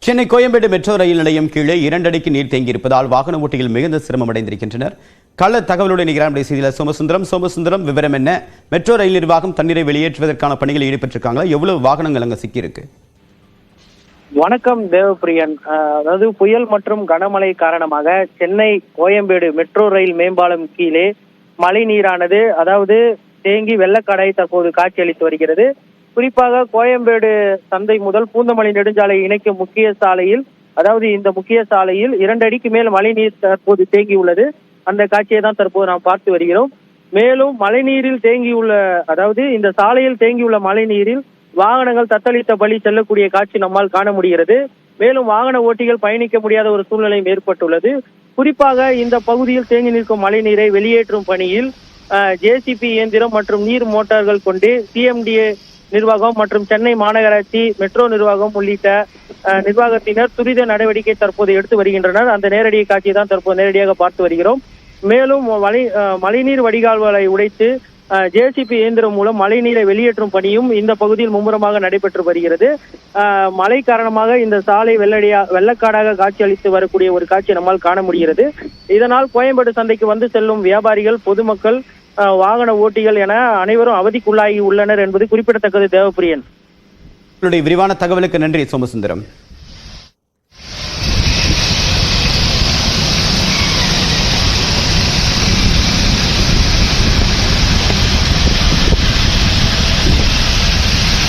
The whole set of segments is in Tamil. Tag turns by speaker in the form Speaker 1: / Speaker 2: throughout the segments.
Speaker 1: சென்னை கோயம்பேடு மெட்ரோ ரயில் நிலையம் கீழே 2 அடிக்கு நீர் தேங்கியிருப்பதால் வாகன ஓட்டிகள் மிகுந்த சிரமம் அடைந்திருக்கின்றனர். கள்ள தகவலுடன் நிகழ்ச்சி செய்தியில் சோமசுந்தரம் விவரம் என்ன? மெட்ரோ ரயில் நிர்வாகம் தண்ணீரை வெளியேற்றுவதற்கான பணிகளில் ஈடுபட்டிருக்காங்களா? எவ்வளவு வாகனங்கள் அங்க சிக்கியிருக்கு?
Speaker 2: வணக்கம் தேவப்பிரியன். அதாவது புயல் மற்றும் கனமழை காரணமாக சென்னை கோயம்பேடு மெட்ரோ ரயில் மேம்பாலம் கீழே மழை நீரானது தேங்கி வெள்ளக்காடை தற்போது காட்சியளித்து வருகிறது. குறிப்பாக கோயம்பேடு சந்தை முதல் பூந்தமல்லி நெடுஞ்சாலை இணைக்கும் முக்கிய சாலையில் இந்த முக்கிய சாலையில் 2 அடிக்கு மேல் மழை நீர் தற்போது தேங்கியுள்ளது. அந்த காட்சியை தான் தற்போது நாம் பார்த்து வருகிறோம். மேலும் மழை நீரில் தேங்கியுள்ள இந்த சாலையில் தேங்கியுள்ள மழை நீரில் வாகனங்கள் தத்தளித்தபடி செல்லக்கூடிய காட்சி நம்மால் காண முடிகிறது. மேலும் வாகன ஓட்டிகள் பயணிக்க முடியாத ஒரு சூழ்நிலையும் ஏற்பட்டுள்ளது. குறிப்பாக இந்த பகுதியில் தேங்கி நிற்கும் மழை நீரை வெளியேற்றும் பணியில் ஜேசிபி இயந்திரம் மற்றும் நீர் மோட்டார்கள் கொண்டு சிஎம்டிஏ நிர்வாகம் மற்றும் சென்னை மாநகராட்சி மெட்ரோ நிர்வாகம் உள்ளிட்ட நிர்வாகத்தினர் துரித நடவடிக்கை தற்போது எடுத்து வருகின்றனர். அந்த நேரடி காட்சியை தான் தற்போது நேரடியாக பார்த்து வருகிறோம். மேலும் மழைநீர் வடிகால்களை உடைத்து ஜேசிபி இயந்திரம் மூலம் மழைநீரை வெளியேற்றும் பணியும் இந்த பகுதியில் மும்முரமாக நடைபெற்று வருகிறது. மழை காரணமாக இந்த சாலை வெள்ளக்காடாக காட்சியளித்து வரக்கூடிய ஒரு காட்சியை நம்மால் காண முடிகிறது. இதனால் கோயம்பேடு சந்தைக்கு வந்து செல்லும் வியாபாரிகள், பொதுமக்கள், வாகன ஓட்டிகள் என அனைவரும் அவதிக்குள்ளாகி உள்ளனர் என்பது குறிப்பிடத்தக்கது. தேவப்பிரியன்,
Speaker 1: விரிவான தகவலுக்கு நன்றி சோமசுந்தரம்.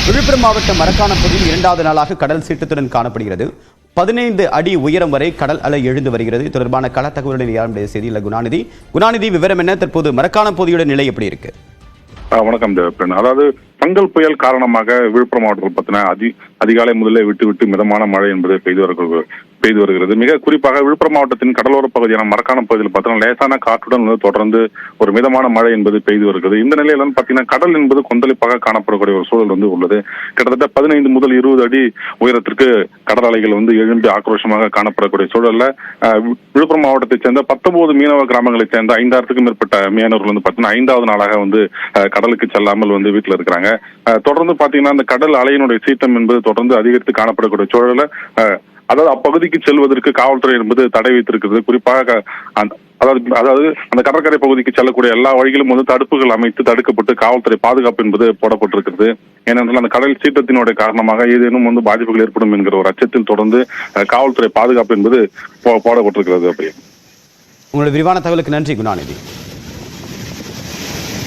Speaker 1: விழுப்புரம் மாவட்டம் மரக்காணம் பகுதியில் 2வது நாளாக கடல் சீற்றத்துடன் காணப்படுகிறது. 15 அடி உயரம் வரை கடல் அலை எழுந்து வருகிறது. தொடர்பான கள தகவலுடன் செய்தியில் குணாநிதி விவரம் என்ன? தற்போது மரக்காணம் பகுதியோட நிலை எப்படி இருக்கு?
Speaker 3: வணக்கம் தேவப்பிரன். பங்கல் புயல் காரணமாக விழுப்புரம் மாவட்டத்தில் பார்த்தீங்கன்னா அதிகாலை முதலே விட்டு மிதமான மழை என்பது பெய்து வருகிறது. மிக குறிப்பாக விழுப்புரம் மாவட்டத்தின் கடலோர பகுதியான மரக்காணம் பகுதியில் பார்த்தீங்கன்னா லேசான காற்றுடன் தொடர்ந்து ஒரு மிதமான மழை என்பது பெய்து வருகிறது. இந்த நிலையில பார்த்தீங்கன்னா கடல் என்பது கொந்தளிப்பாக காணப்படக்கூடிய ஒரு சூழல் உள்ளது. கிட்டத்தட்ட 15 முதல் 20 அடி உயரத்திற்கு கடல் அலைகள் எழும்பி ஆக்ரோஷமாக காணப்படக்கூடிய சூழல்ல விழுப்புரம் மாவட்டத்தை சேர்ந்த 19 மீனவ கிராமங்களை சேர்ந்த 5000க்கும் மேற்பட்ட மீனவர்கள் பார்த்தீங்கன்னா 5வது நாளாக கடலுக்கு செல்லாமல் வீட்டில் இருக்கிறாங்க. தொடர்ந்து பாத்தீங்கன்னா அந்த கடல் அலையினுடைய சீற்றம் என்பது தொடர்ந்து அதிகரித்து காணப்படக்கூடிய சூழல அப்பகுதிக்கு செல்வதற்கு காவல்துறை என்பது தடை வைத்திருக்கிறது. குறிப்பாக அந்த கடற்கரை பகுதிக்கு செல்லக்கூடிய எல்லா வழிகளும் தடுப்புகள் அமைத்து தடுக்கப்பட்டு காவல்துறை பாதுகாப்பு என்பது போடப்பட்டிருக்கிறது. ஏனென்றால் அந்த கடல் சீற்றத்தினுடைய காரணமாக ஏதேனும் பாதிப்புகள் ஏற்படும் என்கிற ஒரு அச்சத்தில் தொடர்ந்து காவல்துறை பாதுகாப்பு என்பது போடப்பட்டிருக்கிறது.
Speaker 1: உங்களுடைய விரிவான தகவலுக்கு நன்றி குணாநிதி.